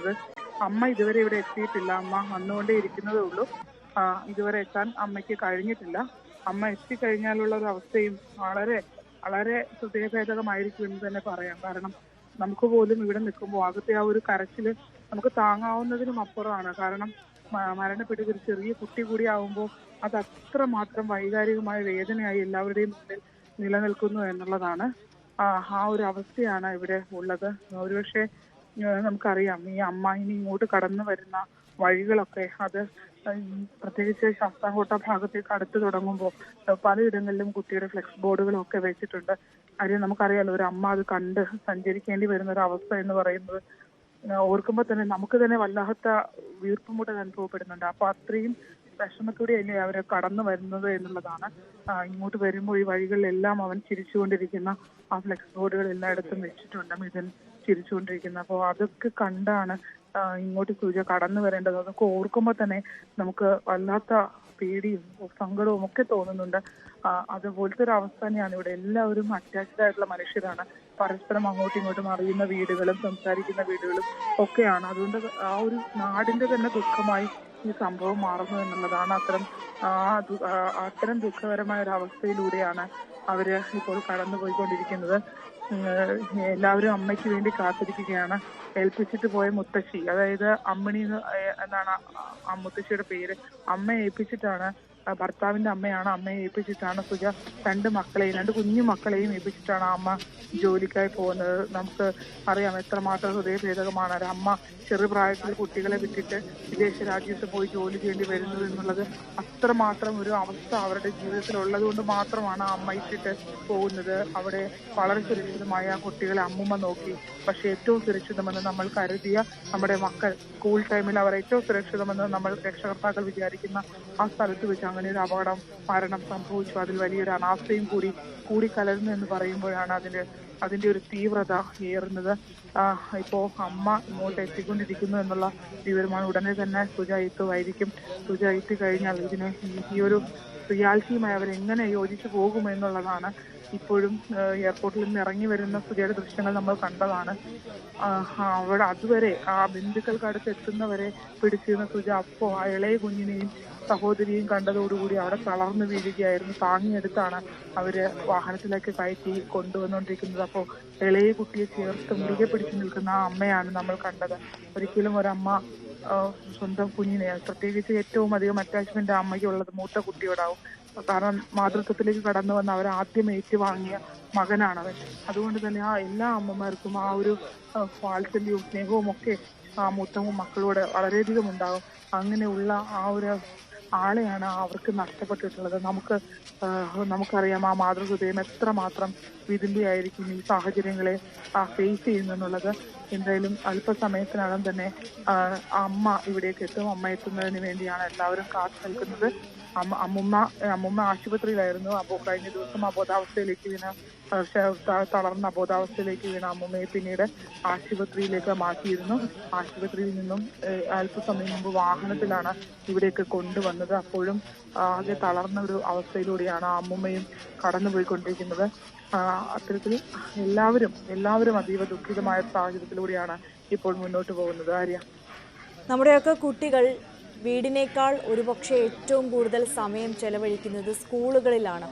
പറയുന്നത്. അമ്മ ഇതുവരെ ഇവിടെ എത്തിയിട്ടില്ല. അമ്മ വന്നുകൊണ്ടേ ഇരിക്കുന്നതേ ഉള്ളൂ. ഇതുവരെ എത്താൻ അമ്മയ്ക്ക് കഴിഞ്ഞിട്ടില്ല. അമ്മ എത്തിക്കഴിഞ്ഞാലുള്ള ഒരു അവസ്ഥയും വളരെ വളരെ ഹൃദയഭേദകമായിരിക്കും എന്ന് തന്നെ പറയാം. കാരണം നമുക്ക് പോലും ഇവിടെ നിൽക്കുമ്പോൾ ആകത്തെ ആ ഒരു കരച്ചില് നമുക്ക് താങ്ങാവുന്നതിനും അപ്പുറമാണ്. കാരണം മരണപ്പെട്ട ഒരു ചെറിയ കുട്ടി കൂടി ആവുമ്പോൾ അത് അത്രമാത്രം വൈകാരികമായ വേദനയായി എല്ലാവരുടെയും മുന്നിൽ നിലനിൽക്കുന്നു എന്നുള്ളതാണ്. ആ ഒരു അവസ്ഥയാണ് ഇവിടെ ഉള്ളത്. ഒരുപക്ഷെ നമുക്കറിയാം ഈ അമ്മ ഇനി ഇങ്ങോട്ട് കടന്നു വരുന്ന വഴികളൊക്കെ അത് പ്രത്യേകിച്ച് ശാസ്താംകോട്ട ഭാഗത്തേക്ക് അടുത്ത് തുടങ്ങുമ്പോൾ പലയിടങ്ങളിലും കുട്ടിയുടെ ഫ്ലെക്സ് ബോർഡുകളും ഒക്കെ വെച്ചിട്ടുണ്ട്. കാര്യം നമുക്കറിയാലോ, ഒരു അമ്മ അത് കണ്ട് സഞ്ചരിക്കേണ്ടി വരുന്ന ഒരു അവസ്ഥ എന്ന് പറയുന്നത് ഓർക്കുമ്പോൾ തന്നെ നമുക്ക് തന്നെ വല്ലാത്ത വീർപ്പുമുട്ടൽ അനുഭവപ്പെടുന്നുണ്ട്. അപ്പൊ അത്രയും വിഷമത്തോടെയല്ലേ അവരെ കടന്നു വരുന്നത് എന്നുള്ളതാണ്. ഇങ്ങോട്ട് വരുമ്പോൾ ഈ വഴികളിലെല്ലാം അവൻ ചിരിച്ചുകൊണ്ടിരിക്കുന്ന ആ ഫ്ലെക്സ് ബോർഡുകൾ എല്ലായിടത്തും വെച്ചിട്ടുണ്ട്. മിഥുൻ ചിരിച്ചുകൊണ്ടിരിക്കുന്ന. അപ്പോൾ അതൊക്കെ കണ്ടാണ് ഇങ്ങോട്ട് സൂര്യ കടന്നു വരേണ്ടത്. അതൊക്കെ ഓർക്കുമ്പോൾ തന്നെ നമുക്ക് വല്ലാത്ത പേടിയും സങ്കടവും ഒക്കെ തോന്നുന്നുണ്ട്. അതുപോലത്തെ ഒരു അവസ്ഥ തന്നെയാണ് ഇവിടെ. എല്ലാവരും അറ്റാച്ച്ഡ് ആയിട്ടുള്ള മനുഷ്യരാണ്. പരസ്പരം അങ്ങോട്ടും ഇങ്ങോട്ടും അറിയുന്ന വീടുകളും സംസാരിക്കുന്ന വീടുകളും ഒക്കെയാണ്. അതുകൊണ്ട് ആ ഒരു നാടിന്റെ തന്നെ ദുഃഖമായി ഈ സംഭവം മാറുന്നു എന്നുള്ളതാണ്. അത്തരം ദുഃഖകരമായ ഒരു അവസ്ഥയിലൂടെയാണ് അവര് ഇപ്പോൾ കടന്നുപോയിക്കൊണ്ടിരിക്കുന്നത്. എല്ലാവരും അമ്മയ്ക്ക് വേണ്ടി കാത്തിരിക്കുകയാണ്. ഏൽപ്പിച്ചിട്ട് പോയ മുത്തശ്ശി, അതായത് അമ്മിണി എന്നാണ് ആ മുത്തശ്ശിയുടെ പേര്, അമ്മയെ ഏൽപ്പിച്ചിട്ടാണ്, ഭർത്താവിന്റെ അമ്മയാണ്, അമ്മയെ ഏൽപ്പിച്ചിട്ടാണ് സുജ രണ്ട് കുഞ്ഞു മക്കളെയും ഏൽപ്പിച്ചിട്ടാണ് അമ്മ ജോലിക്കായി പോകുന്നത്. നമുക്ക് അറിയാം എത്രമാത്രം ഹൃദയഭേദകമാണ് ഒരു അമ്മ ചെറുപ്രായത്തിൽ കുട്ടികളെ വിട്ടിട്ട് വിദേശ രാജ്യത്ത് പോയി ജോലി ചെയ്യേണ്ടി വരുന്നത് എന്നുള്ളത്. അത്രമാത്രം ഒരു അവസ്ഥ അവരുടെ ജീവിതത്തിൽ ഉള്ളത് കൊണ്ട് മാത്രമാണ് ആ അമ്മ ഇട്ടിട്ട് പോകുന്നത്. അവിടെ വളരെ സുരക്ഷിതമായ ആ കുട്ടികളെ അമ്മുമ്മ നോക്കി. പക്ഷെ ഏറ്റവും സുരക്ഷിതമെന്ന് നമ്മൾ കരുതിയ നമ്മുടെ മക്കൾ സ്കൂൾ ടൈമിൽ അവർ ഏറ്റവും സുരക്ഷിതമെന്ന് നമ്മൾ രക്ഷകർത്താക്കൾ വിചാരിക്കുന്ന ആ സ്ഥലത്ത് വെച്ച് അങ്ങനെ ഒരു മരണം സംഭവിച്ചു. അതിൽ വലിയൊരു അനാസ്ഥയും കൂടി കലർന്നു എന്ന് പറയുമ്പോഴാണ് അതിന്റെ ഒരു തീവ്രത ഏറുന്നത്. ഇപ്പോ അമ്മ ഇങ്ങോട്ട് എത്തിക്കൊണ്ടിരിക്കുന്നു എന്നുള്ള വിവരമാണ്. ഉടനെ തന്നെ സുജ എത്തുമായിരിക്കും. സുജ എത്തിക്കഴിഞ്ഞാൽ ഈ ഒരു റിയാലിറ്റിയുമായി അവരെങ്ങനെ യോജിച്ചു പോകുമെന്നുള്ളതാണ്. ഇപ്പോഴും എയർപോർട്ടിൽ നിന്ന് ഇറങ്ങി വരുന്ന സുജയുടെ ദൃശ്യങ്ങൾ നമ്മൾ കണ്ടതാണ്. അവിടെ അതുവരെ ആ ബന്ധുക്കൾക്ക് അടുത്ത് എത്തുന്നവരെ പിടിച്ചിരുന്ന സുജ അപ്പോ ആ ഇളയ കുഞ്ഞിനെയും സഹോദരിയും കണ്ടതോടുകൂടി അവിടെ തളർന്നു വീഴുകയായിരുന്നു. താങ്ങിയെടുത്താണ് അവര് വാഹനത്തിലേക്ക് കയറ്റി കൊണ്ടുവന്നുകൊണ്ടിരിക്കുന്നത്. അപ്പോൾ ഇളയ കുട്ടിയെ ചേർത്ത് മുറുകെ പിടിച്ചു നിൽക്കുന്ന ആ അമ്മയാണ് നമ്മൾ കണ്ടത്. ഒരിക്കലും ഒരമ്മ സ്വന്തം കുഞ്ഞിനെ, പ്രത്യേകിച്ച് ഏറ്റവും അധികം അറ്റാച്ച്മെന്റ് അമ്മയ്ക്കുള്ളത് മൂത്ത കുട്ടിയോടാവും. കാരണം മാതൃത്വത്തിലേക്ക് കടന്നു വന്ന അവർ ആദ്യം ഏറ്റുവാങ്ങിയ മകനാണവൻ. അതുകൊണ്ട് തന്നെ ആ എല്ലാ അമ്മമാർക്കും ആ ഒരു വാത്സല്യവും സ്നേഹവും ഒക്കെ ആ മൂത്ത മക്കളോട് വളരെയധികം ഉണ്ടാകും. അങ്ങനെയുള്ള ആ ഒരു ആളെയാണ് അവർക്ക് നഷ്ടപ്പെട്ടിട്ടുള്ളത്. നമുക്കറിയാം ആ മാതൃഹൃദയം എത്രമാത്രം വിതുമ്പിയായിരിക്കും ഈ സാഹചര്യങ്ങളെ ഫേസ് ചെയ്യുന്നെന്നുള്ളത്. എന്തായാലും അല്പസമയത്തിനകം തന്നെ അമ്മ ഇവിടേക്ക് എത്തും. അമ്മ എത്തുന്നതിന് വേണ്ടിയാണ് എല്ലാവരും കാത്തു നിൽക്കുന്നത്. അമ്മുമ്മ ആശുപത്രിയിലായിരുന്നു. അപ്പോൾ കഴിഞ്ഞ ദിവസം അബോധാവസ്ഥയിലേക്ക് തളർന്ന അബോധാവസ്ഥയിലേക്ക് വീണ അമ്മുമ്മയെ പിന്നീട് ആശുപത്രിയിലേക്ക് മാറ്റിയിരുന്നു. ആശുപത്രിയിൽ നിന്നും അല്പസമയം മുമ്പ് വാഹനത്തിലാണ് ഇവിടേക്ക് കൊണ്ടുവന്നത്. അപ്പോഴും ആകെ തളർന്ന ഒരു അവസ്ഥയിലൂടെയാണ് അമ്മുമ്മയും കടന്നുപോയിക്കൊണ്ടിരിക്കുന്നത്. അത്തരത്തിൽ എല്ലാവരും അതീവ ദുഃഖിതമായ സാഹചര്യത്തിലൂടെയാണ് ഇപ്പോൾ മുന്നോട്ട് പോകുന്നത്. ആര്യ, നമ്മുടെയൊക്കെ കുട്ടികൾ വീടിനേക്കാൾ ഒരുപക്ഷെ ഏറ്റവും കൂടുതൽ സമയം ചെലവഴിക്കുന്നത് സ്കൂളുകളിലാണ്.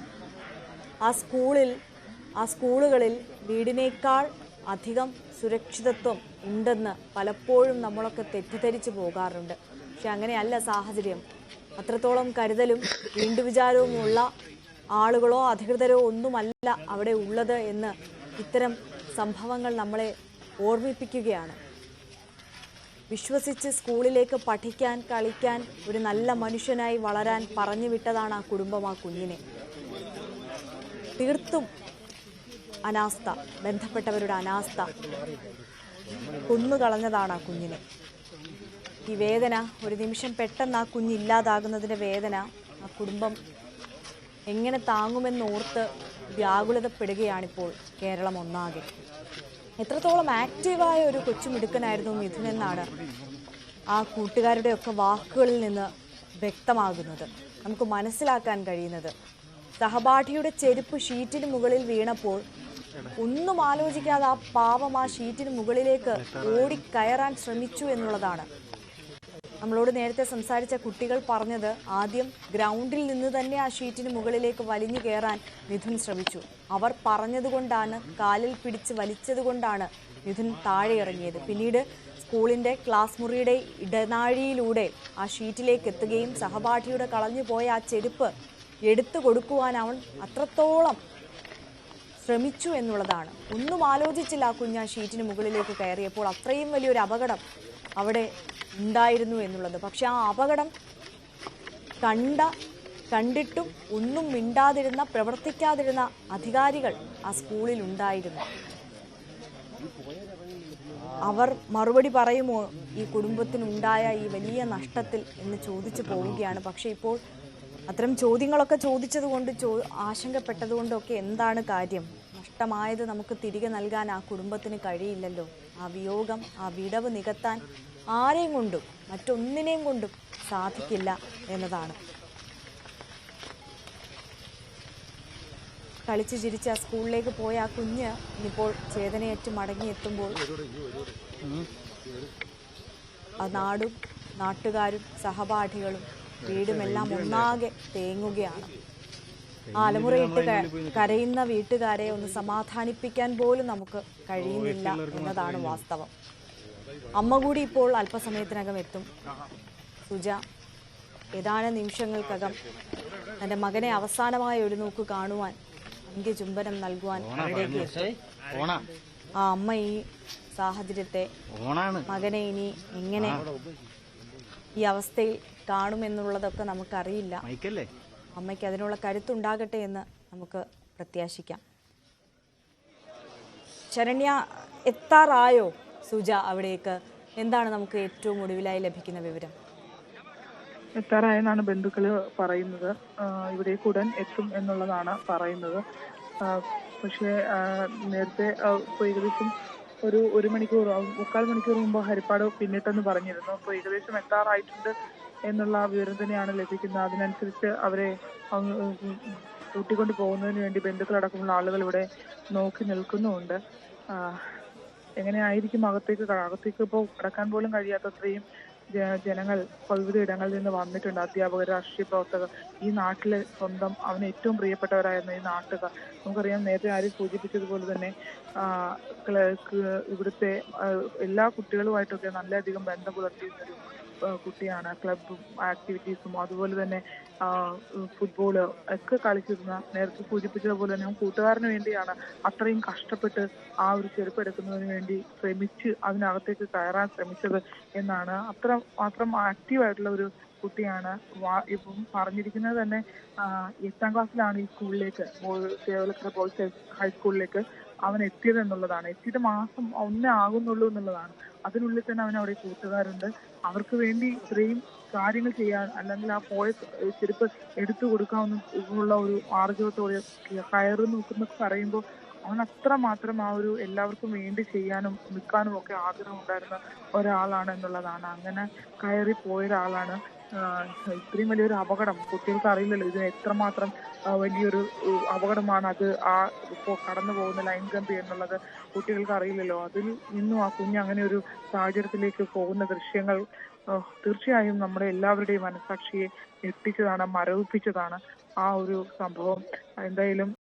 ആ സ്കൂളുകളിൽ വീടിനേക്കാൾ അധികം സുരക്ഷിതത്വം ഉണ്ടെന്ന് പലപ്പോഴും നമ്മളൊക്കെ തെറ്റിദ്ധരിച്ചു പോകാറുണ്ട്. പക്ഷെ അങ്ങനെയല്ല സാഹചര്യം. അത്രത്തോളം കരുതലും വീണ്ടുവിചാരവുമുള്ള ആളുകളോ അധികൃതരോ ഒന്നുമല്ല അവിടെ ഉള്ളത് എന്ന് ഇത്തരം സംഭവങ്ങൾ നമ്മളെ ഓർമ്മിപ്പിക്കുകയാണ്. വിശ്വസിച്ച് സ്കൂളിലേക്ക് പഠിക്കാൻ, കളിക്കാൻ, ഒരു നല്ല മനുഷ്യനായി വളരാൻ പറഞ്ഞു വിട്ടതാണ് ആ കുടുംബം ആ കുഞ്ഞിനെ. തീർത്തും അനാസ്ഥ, ബന്ധപ്പെട്ടവരുടെ അനാസ്ഥ കൊന്നുകളഞ്ഞതാണ് ആ കുഞ്ഞിനെ. ഈ വേദന, ഒരു നിമിഷം പെട്ടെന്ന് ആ കുഞ്ഞില്ലാതാകുന്നതിൻ്റെ വേദന ആ കുടുംബം എങ്ങനെ താങ്ങുമെന്നോർത്ത് വ്യാകുലതപ്പെടുകയാണിപ്പോൾ കേരളം ഒന്നാകെ. എത്രത്തോളം ആക്റ്റീവായ ഒരു കൊച്ചുമിടുക്കനായിരുന്നു മിഥുൻ എന്നാണ് ആ കൂട്ടുകാരുടെയൊക്കെ വാക്കുകളിൽ നിന്ന് വ്യക്തമാകുന്നത്, നമുക്ക് മനസ്സിലാക്കാൻ കഴിയുന്നത്. സഹപാഠിയുടെ ചെരുപ്പ് ഷീറ്റിന് മുകളിൽ വീണപ്പോൾ ഒന്നും ആലോചിക്കാതെ ആ പാവം ആ ഷീറ്റിന് മുകളിലേക്ക് ഓടിക്കയറാൻ ശ്രമിച്ചു എന്നുള്ളതാണ്. നമ്മളോട് നേരത്തെ സംസാരിച്ച കുട്ടികൾ പറഞ്ഞത് ആദ്യം ഗ്രൗണ്ടിൽ നിന്ന് തന്നെ ആ ഷീറ്റിന് മുകളിലേക്ക് വലിഞ്ഞു കയറാൻ മിഥുൻ ശ്രമിച്ചു. അവർ പറഞ്ഞതുകൊണ്ടാണ്, കാലിൽ പിടിച്ച് വലിച്ചതുകൊണ്ടാണ് മിഥുൻ താഴെ ഇറങ്ങിയത്. പിന്നീട് സ്കൂളിൻ്റെ ക്ലാസ് മുറിയുടെ ഇടനാഴിയിലൂടെ ആ ഷീറ്റിലേക്ക് എത്തുകയും സഹപാഠിയുടെ കളഞ്ഞുപോയ ആ ചെരുപ്പ് എടുത്തു കൊടുക്കുവാൻ അവൻ അത്രത്തോളം ശ്രമിച്ചു എന്നുള്ളതാണ്. ഒന്നും ആലോചിച്ചില്ല ആ കുഞ്ഞ് ആ ഷീറ്റിന് മുകളിലേക്ക് കയറിയപ്പോൾ. അത്രയും വലിയൊരു അപകടം അവിടെ ഉണ്ടായിരുന്നു എന്നുള്ളത്. പക്ഷെ ആ അപകടം കണ്ടിട്ടും ഒന്നും മിണ്ടാതിരുന്ന, പ്രവർത്തിക്കാതിരുന്ന അധികാരികൾ ആ സ്കൂളിൽ ഉണ്ടായിരുന്നു. അവർ മറുപടി പറയുമോ ഈ കുടുംബത്തിനുണ്ടായ ഈ വലിയ നഷ്ടത്തിൽ എന്ന് ചോദിച്ചു പോവുകയാണ്. പക്ഷെ ഇപ്പോൾ അത്തരം ചോദ്യങ്ങളൊക്കെ ചോദിച്ചതുകൊണ്ട്, ആശങ്കപ്പെട്ടതുകൊണ്ടൊക്കെ എന്താണ് കാര്യം? നഷ്ടമായത് നമുക്ക് തിരികെ നൽകാൻ ആ കുടുംബത്തിന് കഴിയില്ലല്ലോ. ആ വിയോഗം, ആ വിടവ് നികത്താൻ ആരെയും കൊണ്ടും മറ്റൊന്നിനെയും കൊണ്ടും സാധിക്കില്ല എന്നതാണ്. കളിച്ചു ചിരിച്ച് ആ സ്കൂളിലേക്ക് പോയ ആ കുഞ്ഞ് ഇനിയിപ്പോൾ ചേതനയേറ്റ് മടങ്ങിയെത്തുമ്പോൾ ആ നാടും നാട്ടുകാരും സഹപാഠികളും വീടുമെല്ലാം ഒന്നാകെ തേങ്ങുകയാണ്. ആലമുറയിട്ട് കരയുന്ന വീട്ടുകാരെ ഒന്ന് സമാധാനിപ്പിക്കാൻ പോലും നമുക്ക് കഴിയുന്നില്ല എന്നതാണ് വാസ്തവം. അമ്മ കൂടി ഇപ്പോൾ അല്പസമയത്തിനകം എത്തും. സുജ ഏതാനും നിമിഷങ്ങൾക്കകം തൻ്റെ മകനെ അവസാനമായ ഒരു നോക്ക് കാണുവാൻ, അന്ത്യചുംബനം നൽകുവാൻ അവിടേക്ക് എത്തും. ആ അമ്മ ഈ സാഹചര്യത്തെ, മകനെ ഇനി എങ്ങനെ ഈ അവസ്ഥയിൽ കാണുമെന്നുള്ളതൊക്കെ നമുക്കറിയില്ല. അമ്മയ്ക്ക് അതിനുള്ള കരുത്തുണ്ടാകട്ടെ എന്ന് നമുക്ക് പ്രത്യാശിക്കാം. ശരണ്യ, എത്താറായോ സുജ അവിടേക്ക്? എന്താണ് നമുക്ക് ഏറ്റവും ഒടുവിലായി ലഭിക്കുന്ന വിവരം? എത്താറായെന്നാണ് ബന്ധുക്കള് പറയുന്നത്. ഇവിടേക്ക് ഉടൻ എത്തും എന്നുള്ളതാണ് പറയുന്നത്. പക്ഷേ നേരത്തെ ഇപ്പോൾ ഏകദേശം ഒരു മണിക്കൂർ, 3/4 മണിക്കൂർ മുമ്പ് ഹരിപ്പാട് പിന്നിട്ടെന്ന് പറഞ്ഞിരുന്നു. അപ്പോൾ ഏകദേശം എത്താറായിട്ടുണ്ട് എന്നുള്ള വിവരം തന്നെയാണ് ലഭിക്കുന്നത്. അതിനനുസരിച്ച് അവരെ കൂട്ടിക്കൊണ്ട് പോകുന്നതിന് വേണ്ടി ബന്ധുക്കളടക്കമുള്ള ആളുകൾ ഇവിടെ നോക്കി നിൽക്കുന്നുമുണ്ട്. എങ്ങനെയായിരിക്കും അകത്തേക്ക് ഇപ്പോൾ കടക്കാൻ പോലും കഴിയാത്തത്രയും ജനങ്ങൾ വിവിധ ഇടങ്ങളിൽ നിന്ന് വന്നിട്ടുണ്ട്. അധ്യാപകർ, രാഷ്ട്രീയ പ്രവർത്തകർ, ഈ നാട്ടിലെ സ്വന്തം അവന് ഏറ്റവും പ്രിയപ്പെട്ടവരായിരുന്ന ഈ നാട്ടുകാർ. നമുക്കറിയാം, നേരത്തെ ആരും സൂചിപ്പിച്ചതുപോലെ തന്നെ ഇവിടുത്തെ എല്ലാ കുട്ടികളുമായിട്ടൊക്കെ നല്ലധികം ബന്ധം പുലർത്തിയിരുന്നൊരു കുട്ടിയാണ്. ക്ലബും ആക്ടിവിറ്റീസും അതുപോലെ തന്നെ ഫുട്ബോള് ഒക്കെ കളിച്ചിരുന്ന, നേരത്തെ സൂചിപ്പിച്ചതുപോലെ തന്നെ കൂട്ടുകാരന് വേണ്ടിയാണ് അത്രയും കഷ്ടപ്പെട്ട് ആ ഒരു ചെരുപ്പ് എടുക്കുന്നതിന് വേണ്ടി ശ്രമിച്ച് അതിനകത്തേക്ക് കയറാൻ ശ്രമിച്ചത് എന്നാണ്. മാത്രം ആക്റ്റീവായിട്ടുള്ള ഒരു കുട്ടിയാണ്. ഇപ്പം പറഞ്ഞിരിക്കുന്നത് തന്നെ 8ാം ക്ലാസ്സിലാണ് ഈ സ്കൂളിലേക്ക്, ചേലക്കര ബോയ്സ് ഹൈസ്കൂളിലേക്ക് അവൻ എത്തിയത് എന്നുള്ളതാണ്. എത്തിയിട്ട് മാസം 1 ആകുന്നുള്ളൂ എന്നുള്ളതാണ്. അതിനുള്ളിൽ തന്നെ അവൻ അവിടെ കൂട്ടുകാരുണ്ട്. അവർക്ക് വേണ്ടി ഇത്രയും കാര്യങ്ങൾ ചെയ്യാൻ, അല്ലെങ്കിൽ ആ പോയ ചെരുപ്പ് എടുത്തു കൊടുക്കാവുന്ന ഒരു ആർജവത്തോടെ കയറി നോക്കുന്നൊക്കെ പറയുമ്പോൾ അവൻ അത്രമാത്രം ആ ഒരു എല്ലാവർക്കും വേണ്ടി ചെയ്യാനും നിൽക്കാനും ഒക്കെ ആഗ്രഹം ഉണ്ടായിരുന്ന ഒരാളാണ് എന്നുള്ളതാണ്. അങ്ങനെ കയറി പോയ ഒരാളാണ്. ഇത്രയും വലിയൊരു അപകടം കുട്ടികൾക്ക് അറിയില്ലല്ലോ, ഇത് എത്രമാത്രം വലിയൊരു അപകടമാണ് അത്. ഇപ്പോൾ കടന്നു പോകുന്ന ലൈൻ കമ്പി എന്നുള്ളത് കുട്ടികൾക്ക് അറിയില്ലല്ലോ. അതിൽ നിന്നും ആ കുഞ്ഞ് അങ്ങനെ ഒരു സാഹചര്യത്തിലേക്ക് പോകുന്ന ദൃശ്യങ്ങൾ തീർച്ചയായും നമ്മുടെ എല്ലാവരുടെയും മനസാക്ഷിയെ ഞെട്ടിച്ചതാണ്, മരവിപ്പിച്ചതാണ് ആ ഒരു സംഭവം. എന്തായാലും